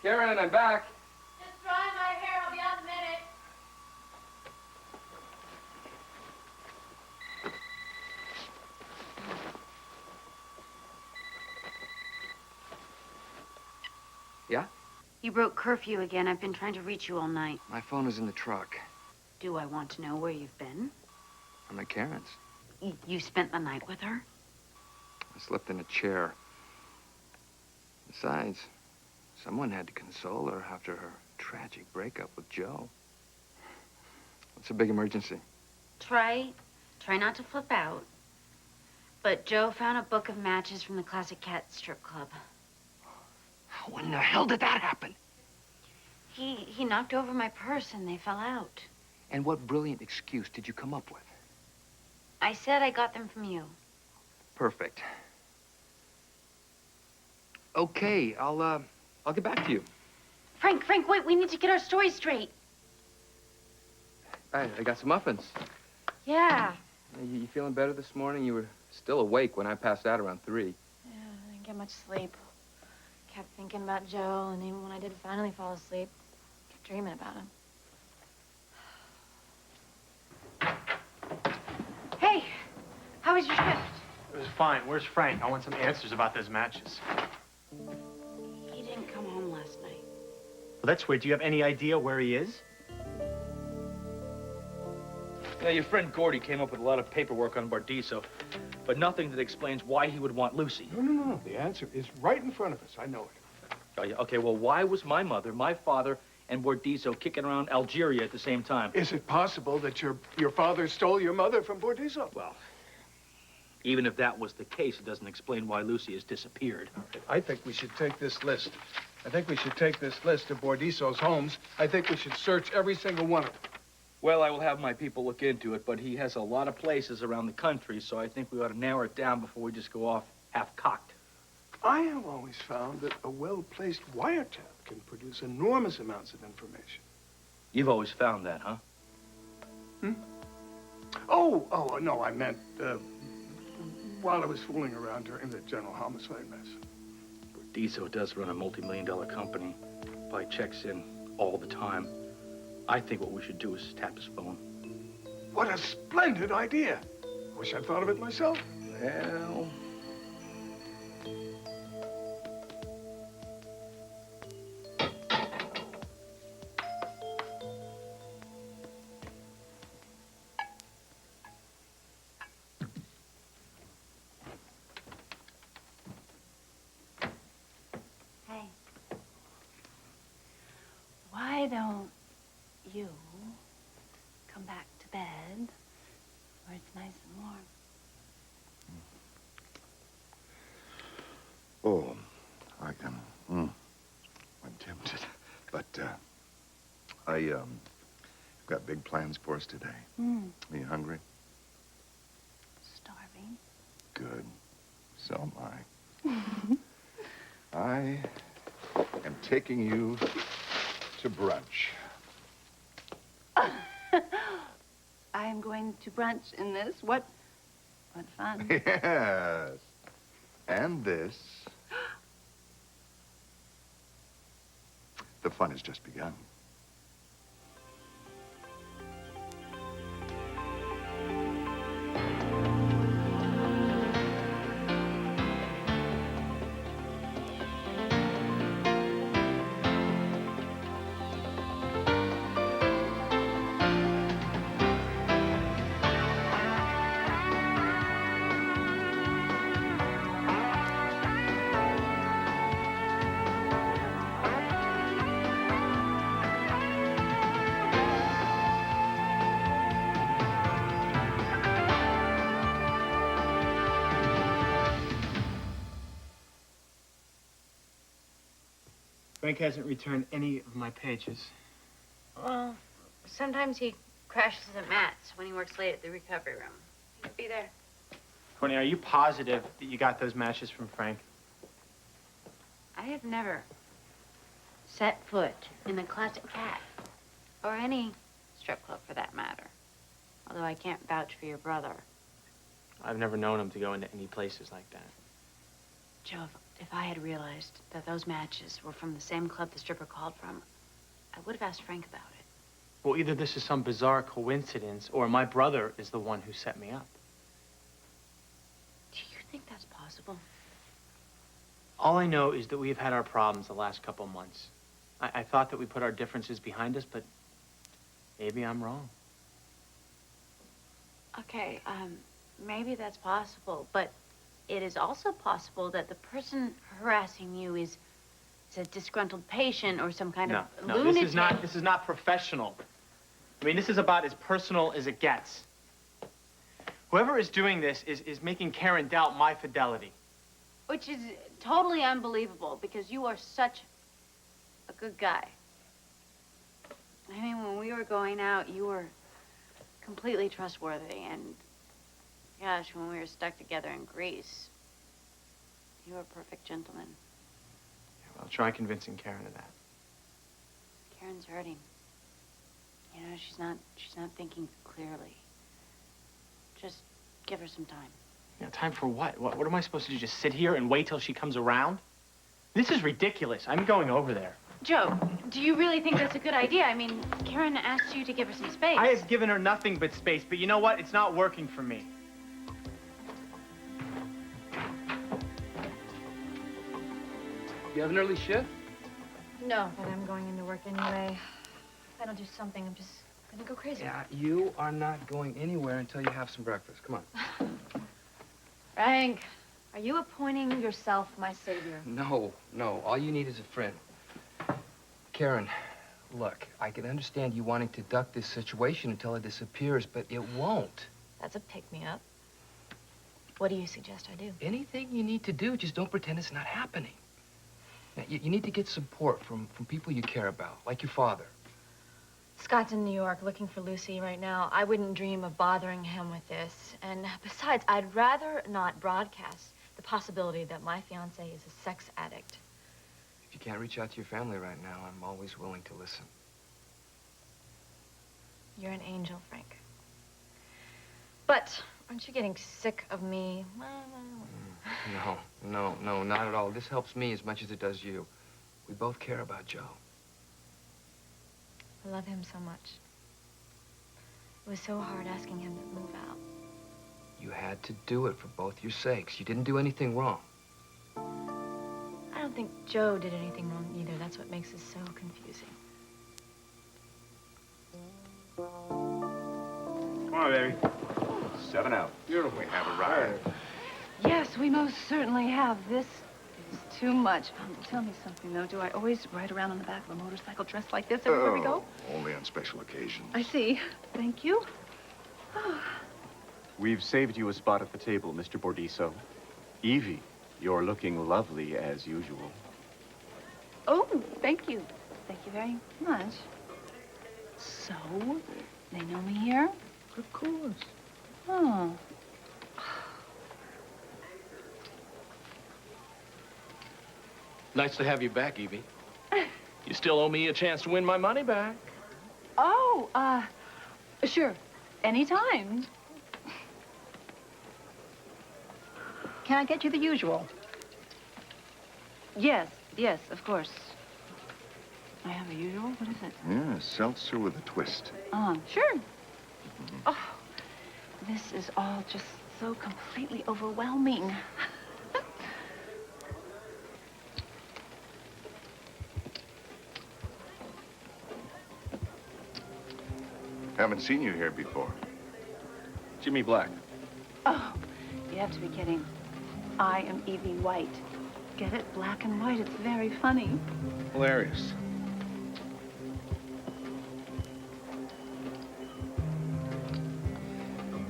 Karen, I'm back. Just drying my hair. I'll be out in a minute. Yeah? You broke curfew again. I've been trying to reach you all night. My phone was in the truck. Do I want to know where you've been? I'm at Karen's. You spent the night with her? I slept in a chair. Besides, someone had to console her after her tragic breakup with Joe. What's the big emergency? Try not to flip out. But Joe found a book of matches from the Classic Cat strip club. How in the hell did that happen? He knocked over my purse and they fell out. And what brilliant excuse did you come up with? I said I got them from you. Perfect. Okay, I'll get back to you. Frank, wait, we need to get our story straight. I got some muffins. Yeah. You feeling better this morning? You were still awake when I passed out around 3. Yeah, I didn't get much sleep. Kept thinking about Joe, and even when I did finally fall asleep, kept dreaming about him. Hey, how was your shift? It was fine. Where's Frank? I want some answers about those matches. He didn't come home last night. Well, that's weird. Do you have any idea where he is? Yeah, your friend Gordy came up with a lot of paperwork on Bardiso, but nothing that explains why he would want Lucy. No. The answer is right in front of us. I know it. Oh, yeah. Okay, well, why was my mother, my father, and Bardiso kicking around Algeria at the same time? Is it possible that your father stole your mother from Bordiso? Well, even if that was the case, it doesn't explain why Lucy has disappeared. I think we should take this list. I think we should take this list of Bordiso's homes. I think we should search every single one of them. Well, I will have my people look into it, but he has a lot of places around the country, so I think we ought to narrow it down before we just go off half-cocked. I have always found that a well-placed wiretap can produce enormous amounts of information. You've always found that, huh? Oh, no, I meant while I was fooling around during the general homicide mess. Bardiso does run a multi-million-dollar company. Probably checks in all the time. I think what we should do is tap his phone. What a splendid idea. Wish I'd thought of it myself. Well... Hey. Why don't you come back to bed where it's nice and warm? Oh, I can. I'm tempted, but I got big plans for us today. Are you hungry? Starving. Good. So am I. I am taking you to brunch. I am going to brunch in this. What fun. Yes. And this. The fun has just begun. Frank hasn't returned any of my pages. Well, sometimes he crashes at Matt's when he works late at the recovery room. He'll be there. Courtney, are you positive that you got those matches from Frank? I have never set foot in the Classic Cat, or any strip club for that matter. Although I can't vouch for your brother. I've never known him to go into any places like that. Joe, if I had realized that those matches were from the same club the stripper called from, I would have asked Frank about it. Well, either this is some bizarre coincidence, or my brother is the one who set me up. Do you think that's possible? All I know is that we've had our problems the last couple months. I thought that we put our differences behind us, but maybe I'm wrong. Okay, maybe that's possible, but it is also possible that the person harassing you is a disgruntled patient or some kind of lunatic. This is not professional. I mean, this is about as personal as it gets. Whoever is doing this is making Karen doubt my fidelity. Which is totally unbelievable because you are such a good guy. I mean, when we were going out, you were completely trustworthy, and gosh, when we were stuck together in Greece, you were a perfect gentleman. Yeah, well, try convincing Karen of that. Karen's hurting. You know, she's not thinking clearly. Just give her some time. You know, time for what? What am I supposed to do? Just sit here and wait till she comes around? This is ridiculous. I'm going over there. Joe, do you really think that's a good idea? I mean, Karen asked you to give her some space. I have given her nothing but space, but you know what? It's not working for me. You have an early shift? No, but I'm going into work anyway. If I don't do something, I'm just gonna go crazy. Yeah, you are not going anywhere until you have some breakfast. Come on. Frank, are you appointing yourself my savior? No, no. All you need is a friend. Karen, look, I can understand you wanting to duck this situation until it disappears, but it won't. That's a pick-me-up. What do you suggest I do? Anything you need to do, just don't pretend it's not happening. Now, you need to get support from people you care about, like your father. Scott's in New York looking for Lucy right now. I wouldn't dream of bothering him with this. And besides, I'd rather not broadcast the possibility that my fiancé is a sex addict. If you can't reach out to your family right now, I'm always willing to listen. You're an angel, Frank. But aren't you getting sick of me? No, not at all. This helps me as much as it does you. We both care about Joe. I love him so much. It was so hard asking him to move out. You had to do it for both your sakes. You didn't do anything wrong. I don't think Joe did anything wrong either. That's what makes this so confusing. Come on, baby. 7 out. Beautiful. We have arrived. Yes, we most certainly have. This is too much. Tell me something, though. Do I always ride around on the back of a motorcycle dressed like this everywhere we go? Only on special occasions. I see. Thank you. We've saved you a spot at the table, Mr. Bordiso. Evie, you're looking lovely as usual. Oh, thank you. Thank you very much. So, they know me here? Of course. Oh. Nice to have you back, Evie. You still owe me a chance to win my money back. Oh, sure. Anytime. Can I get you the usual? Yes, of course. I have a usual? What is it? Yeah, seltzer with a twist. Sure. Oh, this is all just so completely overwhelming. Haven't seen you here before. Jimmy Black. Oh, you have to be kidding. I am Evie White. Get it? Black and white. It's very funny. Hilarious.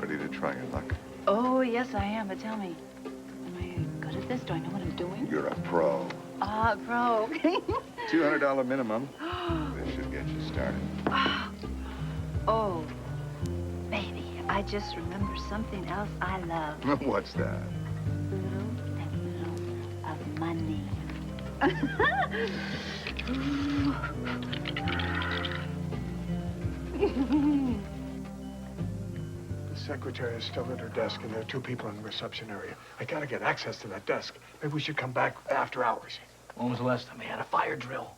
Ready to try your luck? Oh, yes, I am. But tell me, am I good at this? Do I know what I'm doing? You're a pro. Pro. $200 minimum. This should get you started. Oh, baby, I just remembered something else I love. What's that? Little and little of money. The secretary is still at her desk, and there are 2 people in the reception area. I gotta get access to that desk. Maybe we should come back after hours. When was the last time they had a fire drill?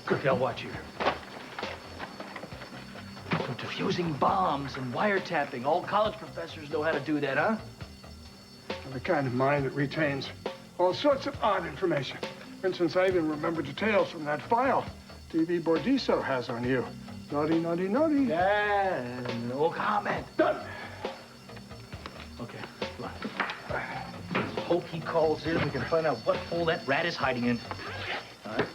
Quick, I'll watch you. From defusing bombs and wiretapping. All college professors know how to do that, huh? The kind of mind that retains all sorts of odd information. For instance, I even remember details from that file TV Bordiso has on you. Naughty, naughty, naughty. Yeah, no comment. Done. Okay, come on. Let's hope he calls in. We can find out what hole that rat is hiding in. All right?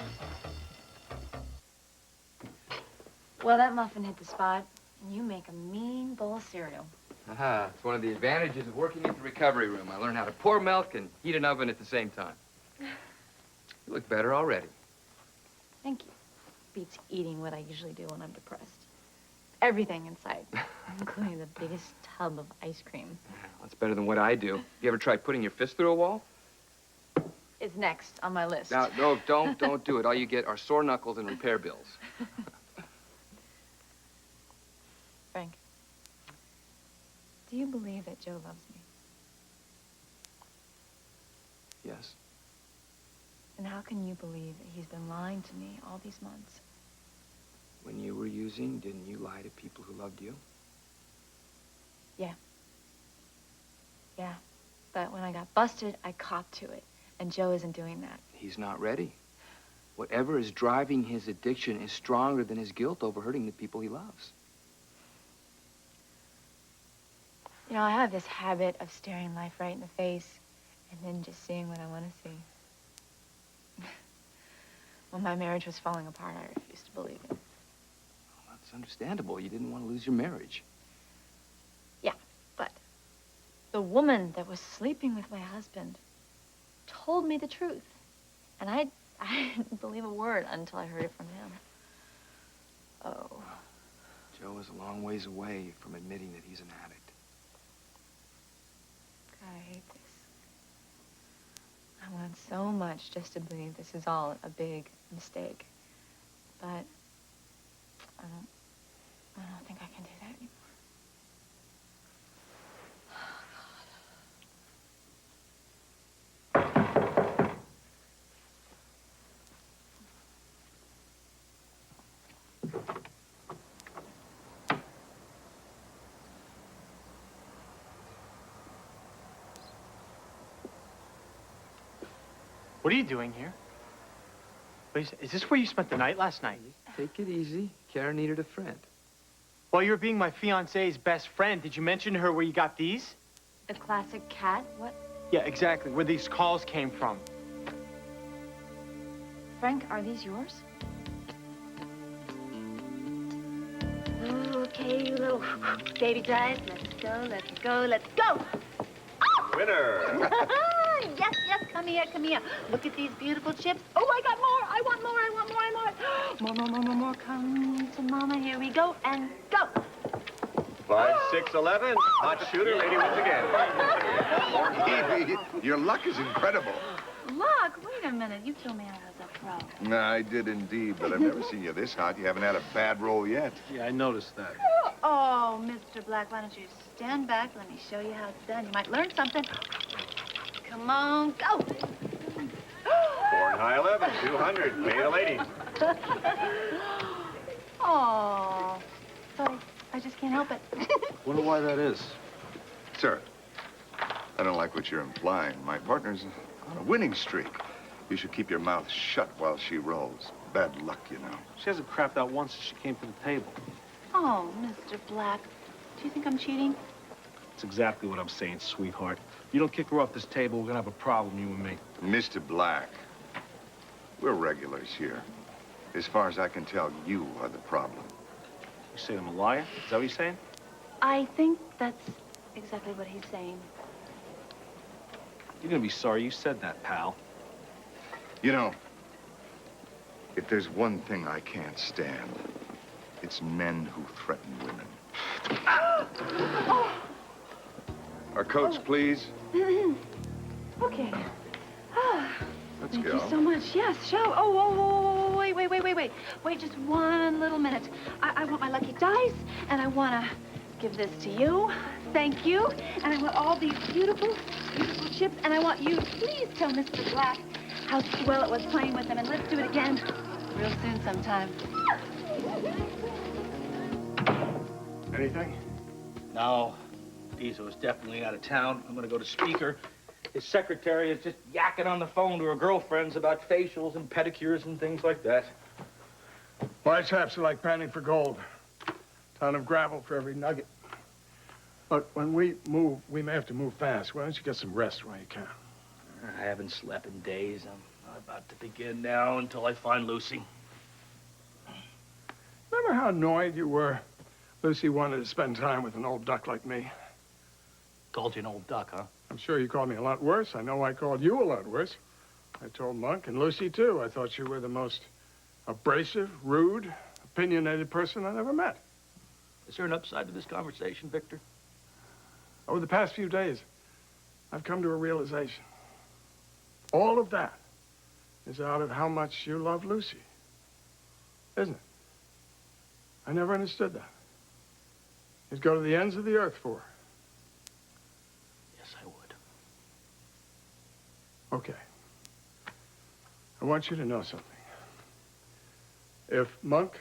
Well, that muffin hit the spot, and you make a mean bowl of cereal. Aha, it's one of the advantages of working at the recovery room. I learned how to pour milk and heat an oven at the same time. You look better already. Thank you. Beats eating what I usually do when I'm depressed. Everything in sight, including the biggest tub of ice cream. That's better than what I do. You ever tried putting your fist through a wall? It's next on my list. Now, no, don't do it. All you get are sore knuckles and repair bills. Frank, do you believe that Joe loves me? Yes. And how can you believe that he's been lying to me all these months? When you were using, didn't you lie to people who loved you? Yeah. Yeah. But when I got busted, I copped to it. And Joe isn't doing that. He's not ready. Whatever is driving his addiction is stronger than his guilt over hurting the people he loves. You know, I have this habit of staring life right in the face and then just seeing what I want to see. When my marriage was falling apart, I refused to believe it. Well, that's understandable. You didn't want to lose your marriage. Yeah, but the woman that was sleeping with my husband told me the truth. And I didn't believe a word until I heard it from him. Oh. Joe is a long ways away from admitting that he's an addict. God, I hate this. I want so much just to believe this is all a big mistake. But I don't think I can do that anymore. What are you doing here? Is this where you spent the night last night? Take it easy. Karen needed a friend. While you were being my fiance's best friend, did you mention to her where you got these? The classic cat? What? Yeah, exactly. Where these calls came from. Frank, are these yours? Okay, you little baby guys. Let's go, let's go, let's go! Winner! Yes, yes, come here, come here. Look at these beautiful chips. Oh, I got more. I want more, I want more, I want more. More, more, more, more, more. Come to Mama. Here we go, and go. 5, 6, 11. Hot shooter lady wins again. Evie, your luck is incredible. Look, wait a minute. You told me I was a pro. I did indeed, but I've never seen you this hot. You haven't had a bad roll yet. Yeah, I noticed that. Oh, Mr. Black, why don't you stand back? Let me show you how it's done. You might learn something. Come on, go. 4 and high 11, 200. Pay the lady. Oh, sorry. I just can't help it. Wonder why that is. Sir, I don't like what you're implying. My partner's on a winning streak. You should keep your mouth shut while she rolls. Bad luck, you know. She hasn't crapped out once since she came to the table. Oh, Mr. Black, do you think I'm cheating? That's exactly what I'm saying, sweetheart. You don't kick her off this table, we're gonna have a problem, you and me. Mr. Black, we're regulars here. As far as I can tell, you are the problem. You say I'm a liar? Is that what you're saying? I think that's exactly what he's saying. You're gonna be sorry you said that, pal. You know, if there's one thing I can't stand, it's men who threaten women. Our coats, please. Okay. Ah, Let's thank go. you so much. Yes, show. Oh, wait. Wait just one little minute. I want my lucky dice, and I want to give this to you. Thank you. And I want all these beautiful, beautiful chips, and I want you to please tell Mr. Black how swell it was playing with them, and let's do it again real soon sometime. Anything? No, Diesel's definitely out of town. I'm gonna go to speaker. His secretary is just yakking on the phone to her girlfriends about facials and pedicures and things like that. Why chaps are like panning for gold. Ton of gravel for every nugget. Look, when we move, we may have to move fast. Why don't you get some rest while you can? I haven't slept in days. I'm not about to begin now until I find Lucy. Remember how annoyed you were? Lucy wanted to spend time with an old duck like me. Called you an old duck, huh? I'm sure you called me a lot worse. I know I called you a lot worse. I told Monk and Lucy, too. I thought you were the most abrasive, rude, opinionated person I'd ever met. Is there an upside to this conversation, Victor? Over the past few days, I've come to a realization. All of that is out of how much you love Lucy. Isn't it? I never understood that. You'd go to the ends of the earth for her. Yes, I would. Okay. I want you to know something. If Monk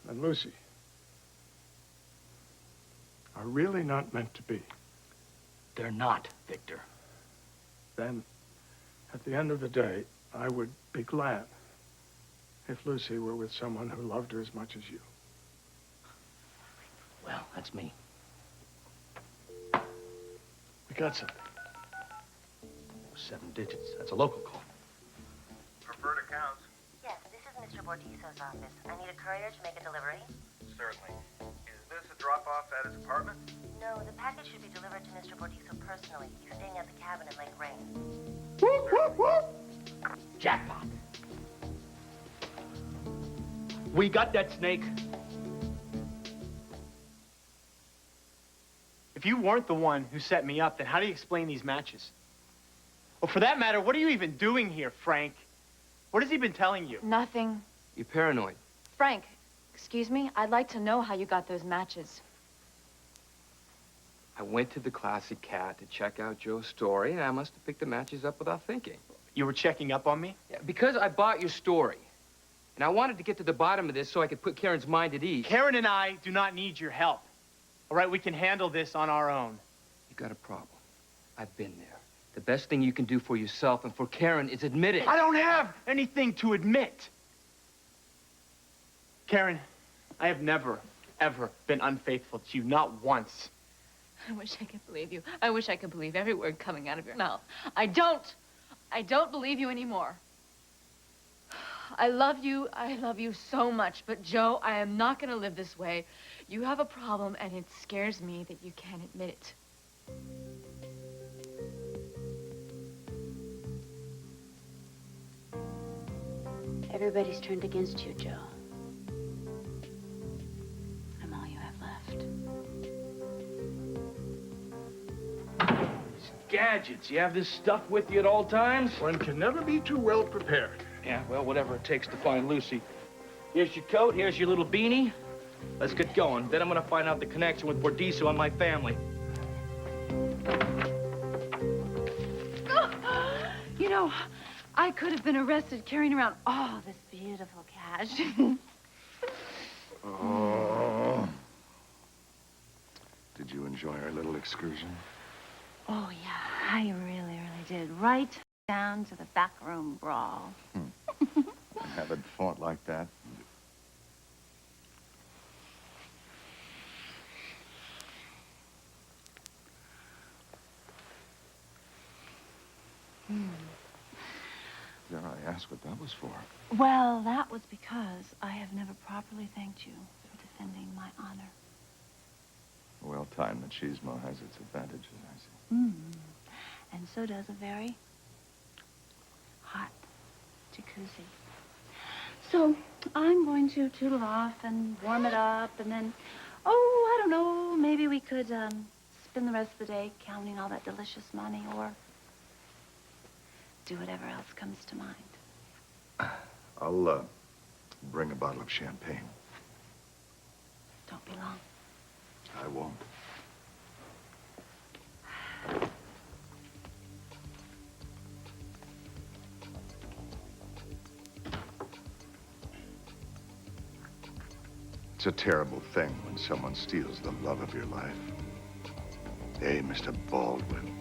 and Lucy are really not meant to be, They're not, Victor. then at the end of the day, I would be glad if Lucy were with someone who loved her as much as you. Well, that's me. We got something. 7 digits. That's a local call. Preferred accounts? Yes, this is Mr. Bordiso's office. I need a courier to make a delivery. Certainly. Is this a drop-off at his apartment? No, the package should be delivered to Mr. Bordiso personally. He's staying at the cabin in Lake Rain. Jackpot. We got that snake. If you weren't the one who set me up, then how do you explain these matches? Well, for that matter, what are you even doing here, Frank? What has he been telling you? Nothing. You're paranoid. Frank, excuse me, I'd like to know how you got those matches. I went to the Classic Cat to check out Joe's story, and I must have picked the matches up without thinking. You were checking up on me? Yeah, because I bought your story. And I wanted to get to the bottom of this so I could put Karen's mind at ease. Karen and I do not need your help. All right, we can handle this on our own. You got a problem. I've been there. The best thing you can do for yourself and for Karen is admit it. I don't have anything to admit. Karen, I have never, ever been unfaithful to you, not once. I wish I could believe you. I wish I could believe every word coming out of your mouth. I don't believe you anymore. I love you so much, but Joe, I am not gonna live this way. You have a problem, and it scares me that you can't admit it. Everybody's turned against you, Joe. I'm all you have left. These gadgets. You have this stuff with you at all times? One can never be too well prepared. Yeah, well, whatever it takes to find Lucy. Here's your coat, here's your little beanie. Let's get going. Then I'm gonna find out the connection with Bordiso and my family. You know, I could have been arrested carrying around all this beautiful cash. Oh. Did you enjoy our little excursion? Oh, yeah, I really did. Right down to the backroom brawl. I haven't fought like that. Dare I ask what that was for? Well, that was because I have never properly thanked you for defending my honor. Well-timed machismo has its advantages, I see. And so does a very hot jacuzzi. So I'm going to toodle off and warm it up, and then, oh, I don't know, maybe we could spin spend the rest of the day counting all that delicious money or do whatever else comes to mind. I'll bring a bottle of champagne. Don't be long. I won't. It's a terrible thing when someone steals the love of your life. Hey, Mr. Baldwin.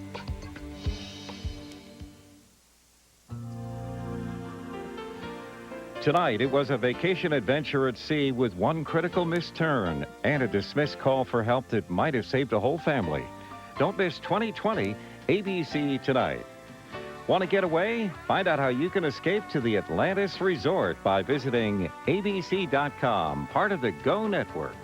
Tonight, it was a vacation adventure at sea with one critical missed turn and a dismissed call for help that might have saved a whole family. Don't miss 2020 ABC Tonight. Want to get away? Find out how you can escape to the Atlantis Resort by visiting abc.com, part of the Go Network.